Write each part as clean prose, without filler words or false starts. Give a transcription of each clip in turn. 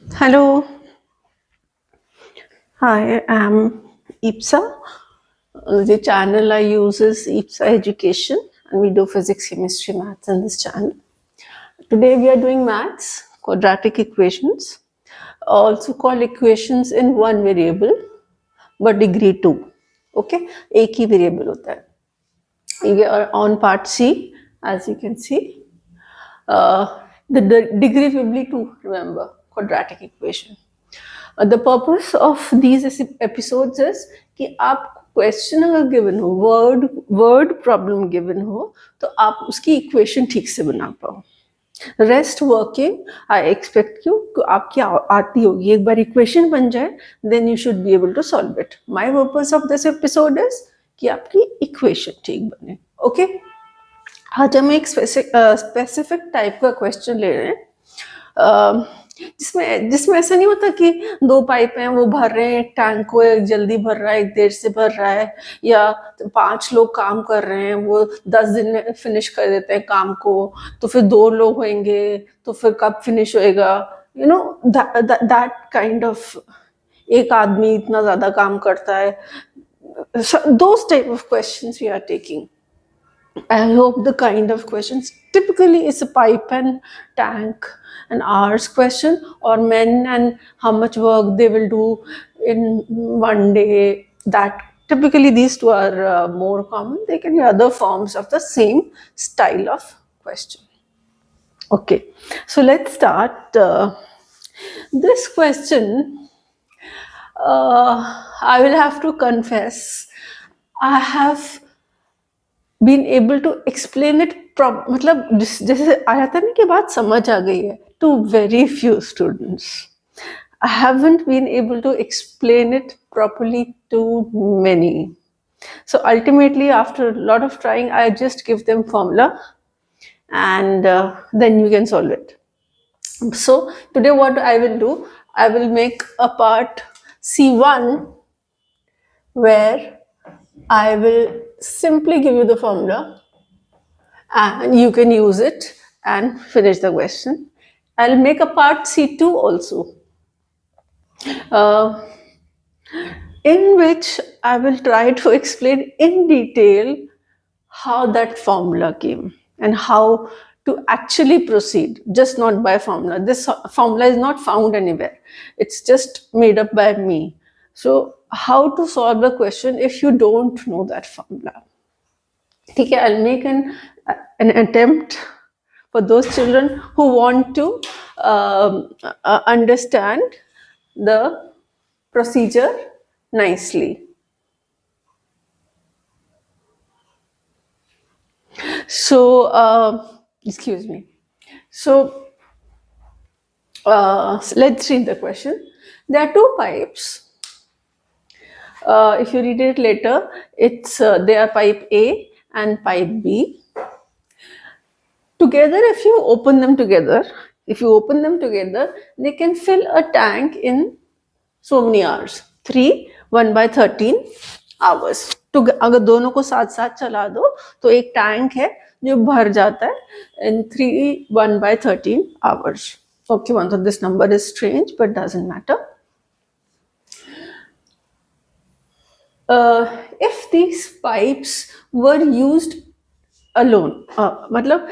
Hello, I am Eepsa. The channel I use is Eepsa Education, and we do physics, chemistry, maths in this channel. Today we are doing maths, quadratic equations, also called equations in one variable, but degree 2. Okay, एक ही variable होता है. We are on part C, as you can see. The degree will be 2, remember, quadratic equation. The purpose of these episodes is कि आप question अगर given हो, word problem given हो, तो आप उसकी इक्वेशन ठीक से बना पाओ. Rest working I expect you आपकी आती होगी. एक बार इक्वेशन बन जाए then you should be able to solve it. My purpose of this episode is कि आपकी इक्वेशन ठीक बने. ओके, आज हम एक स्पेसिफिक टाइप का क्वेश्चन ले रहे हैं जिसमें ऐसा नहीं होता कि दो पाइप हैं, वो भर रहे हैं, एक टैंक को एक जल्दी भर रहा है, एक देर से भर रहा है, या 5 लोग काम कर रहे हैं, वो 10 दिन में फिनिश कर देते हैं काम को, तो फिर 2 लोग होंगे, तो फिर कब फिनिश होएगा, you know that kind of. एक आदमी इतना ज्यादा काम करता है. Those type of questions we are taking. I hope the kind of questions typically is a pipe and tank and hours question, or men and how much work they will do in one day. That typically these two are more common. They can be other forms of the same style of question. Okay, so let's start this question. I will have to confess, I have been able to explain it मतलब जैसे आया था ना कि बात समझ आ गई है, to very few students. I haven't been able to explain it properly to many. So ultimately, after a lot of trying, I just give them formula and then you can solve it. So today what I will do, I will make a part C1 where I will simply give you the formula and you can use it and finish the question. I'll make a part C2 also, in which I will try to explain in detail how that formula came and how to actually proceed, just not by formula. This formula is not found anywhere. It's just made up by me. So how to solve the question if you don't know that formula. Okay, I'll make an attempt for those children who want to understand the procedure nicely. So, excuse me. So, let's read the question. There are 2 pipes. If you read it later, it's they are pipe A and pipe B. Together, if you open them together, they can fill a tank in so many hours. 3 1/13 hours. तो अगर दोनों को साथ साथ चला दो तो एक टैंक है जो भर जाता है in 3 1/13 hours. Okay, one, so this number is strange but doesn't matter. If these pipes were used alone, मतलब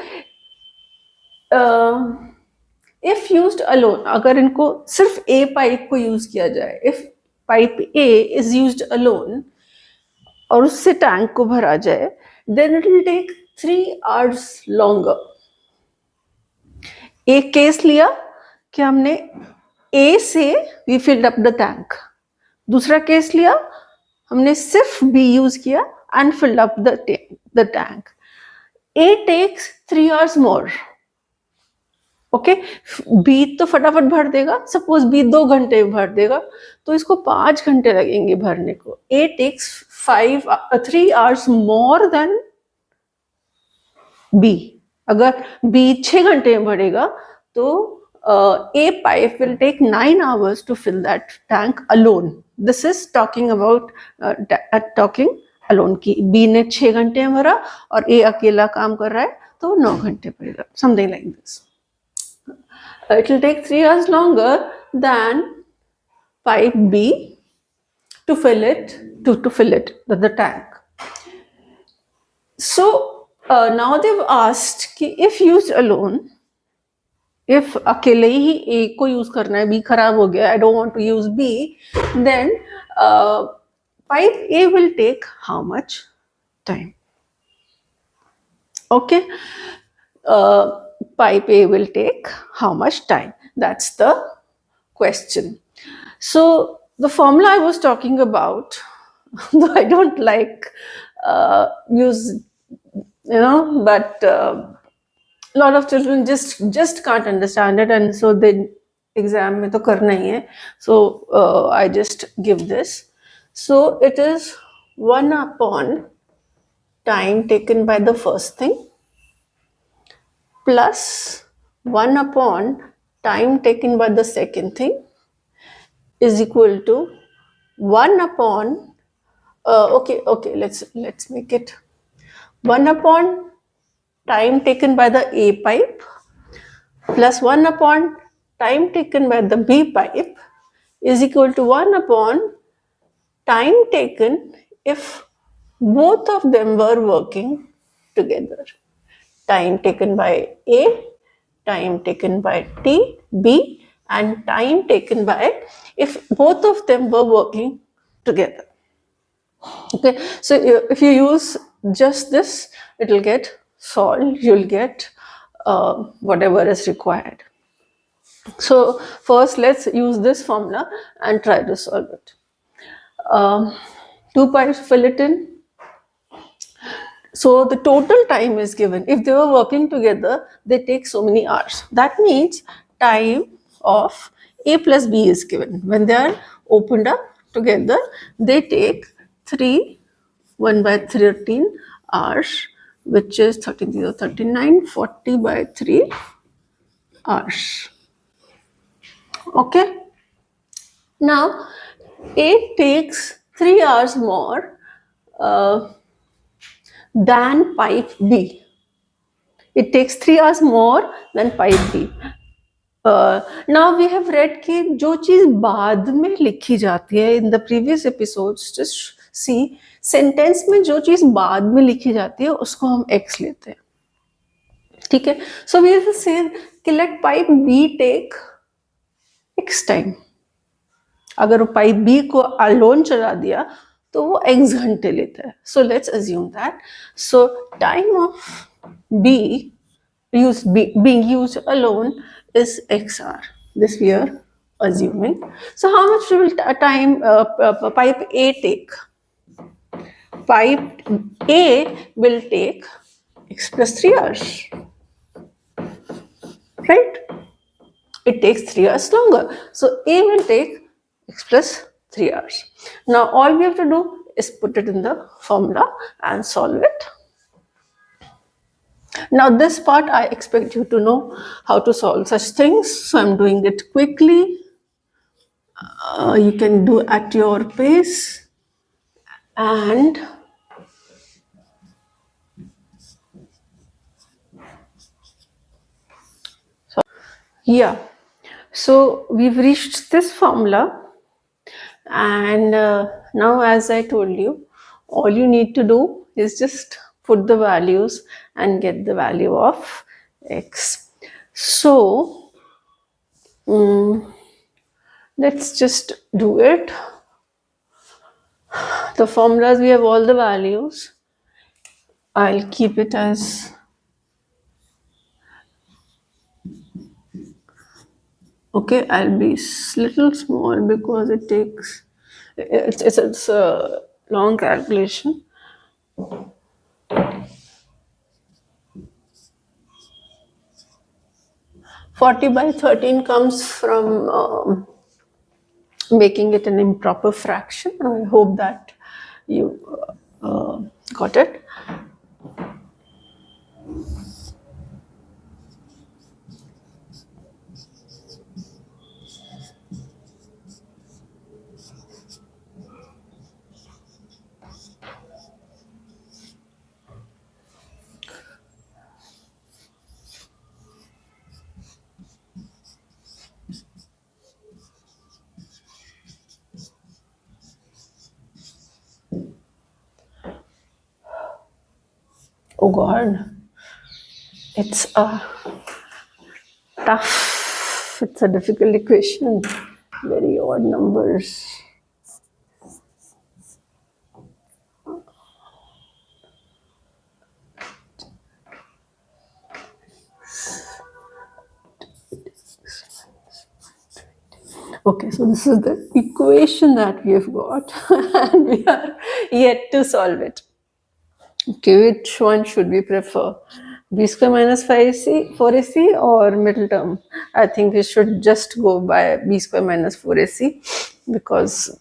if used alone, अगर इनको सिर्फ A पाइप को यूज किया जाए, if pipe A is used alone और उससे टैंक को भरा जाए, then it will take 3 hours longer. एक केस लिया कि हमने A से we filled up the tank. दूसरा केस लिया हमने सिर्फ B यूज किया and filled up the tank. A takes 3 hours more. Okay, बी तो फटाफट भर देगा. सपोज बी 2 घंटे में भर देगा, तो इसको 5 घंटे लगेंगे भरने को. A takes 3 hours more than B. अगर बी 6 घंटे में भरेगा तो A pipe will take 9 hours to fill that tank alone. This is talking about talking alone की बी ने 6 घंटे में भरा और ए अकेला काम कर रहा है तो 9 घंटे भरेगा. Something like this. It will take 3 hours longer than pipe B to fill it, the tank. So now they've asked कि if used alone, if अकेले ही A को use करना है, B खराब हो गया, I don't want to use B, then pipe A will take how much time? Okay, pipe A will take how much time? That's the question. So the formula I was talking about, though I don't like use, but a lot of children just can't understand it, and so they exam में तो करना ही है. So I just give this. So it is 1 upon time taken by the first thing plus 1 upon time taken by the second thing is equal to 1 upon okay, let's make it 1 upon time taken by the A pipe plus 1 upon time taken by the B pipe is equal to 1 upon time taken if both of them were working together. Time taken by A, time taken by B, and time taken by if both of them were working together. Okay, so if you use just this, it will get solved. You'll get whatever is required. So first, let's use this formula and try to solve it. 2 pipes, fill it in. So the total time is given. If they were working together, they take so many hours. That means time of A plus B is given. When they are opened up together, they take 1 by 13 hours, which is 13, 0, 39, 40 by 3 hours. Okay. Now, A takes 3 hours more than pipe B. It takes 3 hours more than pipe B. Now we have read कि जो चीज बाद में लिखी जाती है in the previous episodes, just see sentence में जो चीज बाद में लिखी जाती है उसको हम x लेते हैं. ठीक है. So we will say कि let pipe B take x time. अगर वो पाइप बी को अलोन चला दिया तो वो x घंटे लेता है. So let's assume that. So time of B being used alone is x hour. This we are assuming. So how much will time pipe A take? Pipe A will take x plus 3 hours. Right? It takes 3 hours longer. So A will take x plus 3 hours. Now all we have to do is put it in the formula and solve it. Now this part I expect you to know how to solve such things. So I'm doing it quickly. You can do at your pace. And yeah, so we've reached this formula, and now as I told you, all you need to do is just put the values and get the value of x. So let's just do it. The formulas, we have all the values. I'll keep it as okay. I'll be little small because it takes it's a long calculation. $40 by 13 comes from making it an improper fraction. I hope that you got it. Oh God, it's a tough, it's a difficult equation. Very odd numbers. Okay, so this is the equation that we have got and we are yet to solve it. Okay, which one should we prefer? B square minus 5ac, 4ac or middle term? I think we should just go by b square minus 4ac because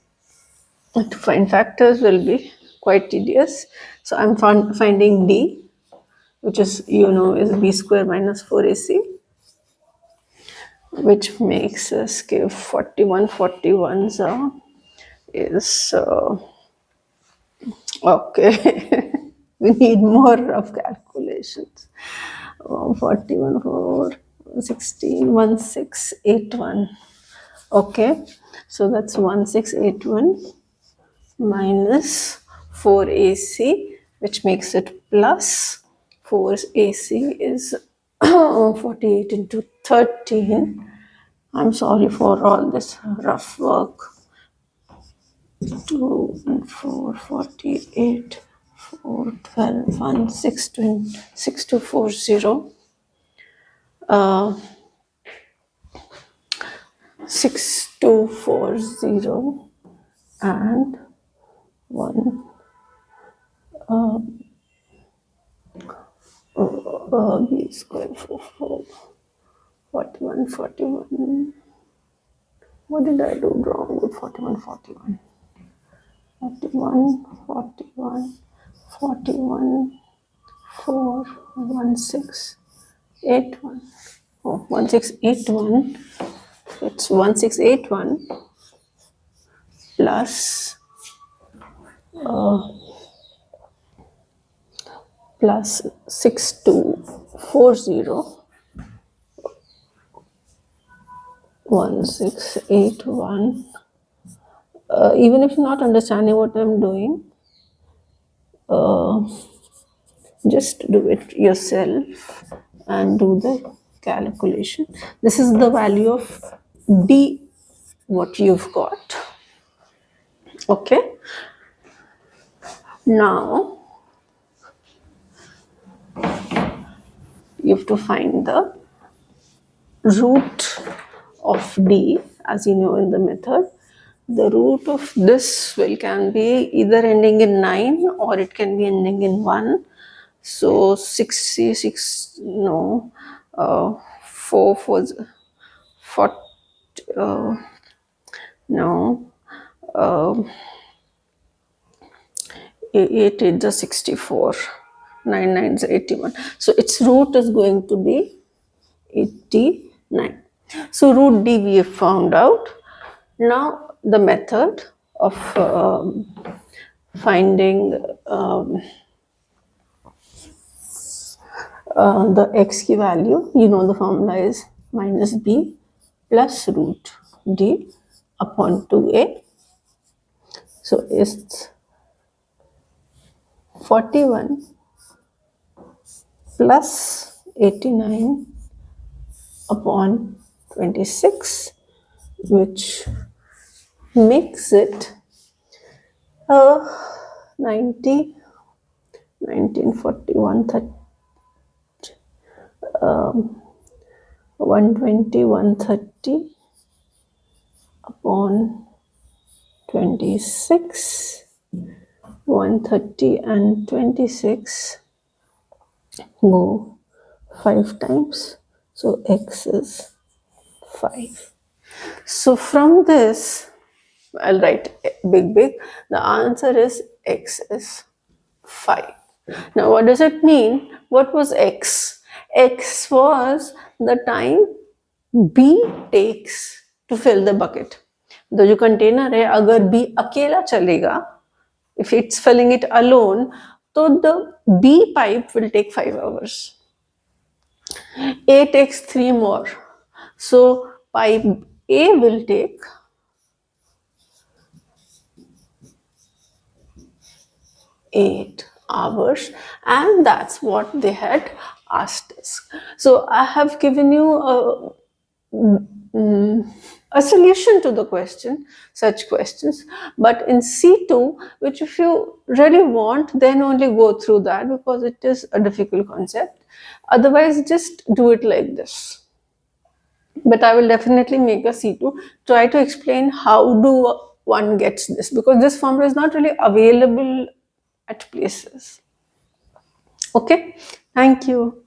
to find factors will be quite tedious. So I'm finding d, which is, is b square minus 4ac, which makes us give 41. 41 is okay. We need more of calculations. 41, 4, 16, 1681. Okay, so that's 1681 minus 4ac, which makes it plus 4ac is 48 into 13. I'm sorry for all this rough work. 2 and 4, 48, 4, 12, 1, 6, 20, 6, 2, 4, 0. 6, 2, 4, 0 and 1 b square 4, 4, 41, 41. What did I do wrong with 41, 41? 41, 41, 41, 4, 1, 6, 8, 1. Oh, 1681. It's 1681 plus plus 6240 1681. Even if you're not understanding what I'm doing, just do it yourself and do the calculation. This is the value of d, what you've got. Okay, now you have to find the root of d, as you know in the method. The root of this can be either ending in 9 or it can be ending in 1. So 66, no, 4, 4, 40, no, 8, 8 is 64, 9, 9 is 81. So its root is going to be 89. So root d we have found out. Now the method of finding the x key value, the formula is minus b plus root d upon 2a. So it's 41 plus 89 upon 26, which makes it 90, 1941, 30, 120, 130 upon 26, 130 and 26 go 5 times. So x is 5. So from this, I'll write big. The answer is x is 5. Now what does it mean? What was x? X was the time b takes to fill the bucket. The जो container है, अगर b अकेला चलेगा, if it's filling it alone, so the b pipe will take 5 hours. A takes 3 more. So pipe A will take 8 hours, and that's what they had asked us. So I have given you a solution to the question, such questions, but in C2, which if you really want, then only go through that because it is a difficult concept. Otherwise, just do it like this. But I will definitely make a C2, try to explain how do one gets this, because this formula is not really available at places. Okay, thank you.